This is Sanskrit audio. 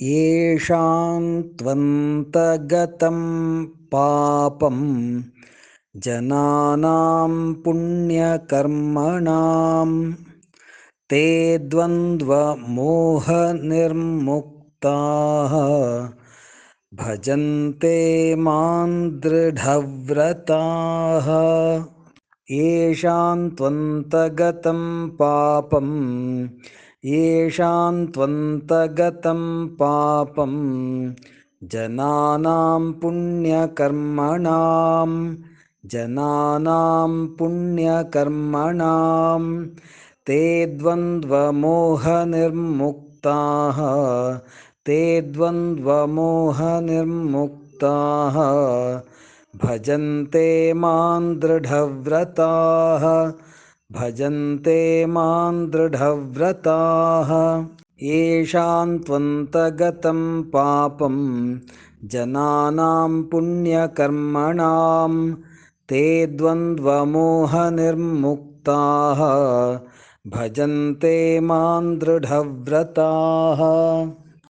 येषां त्वन्तगतं पापं जनानां पुण्यकर्मणां ते द्वन्द्वमोहनिर्मुक्ताः भजन्ते मां दृढव्रताः। येषां त्वन्तगतं पापं येषां त्वन्तगतं पापं जनानां पुण्यकर्मणां ते द्वन्द्वमोहनिर्मुक्ताः ते द्वन्द्वमोहनिर्मुक्ताः भजन्ते मां दृढव्रताः भजन्ते मां दृढव्रताः। येषां त्वन्तगतं पापं जनानां पुण्यकर्मणां ते द्वन्द्वमोहनिर्मुक्ताः भजन्ते मां दृढव्रताः।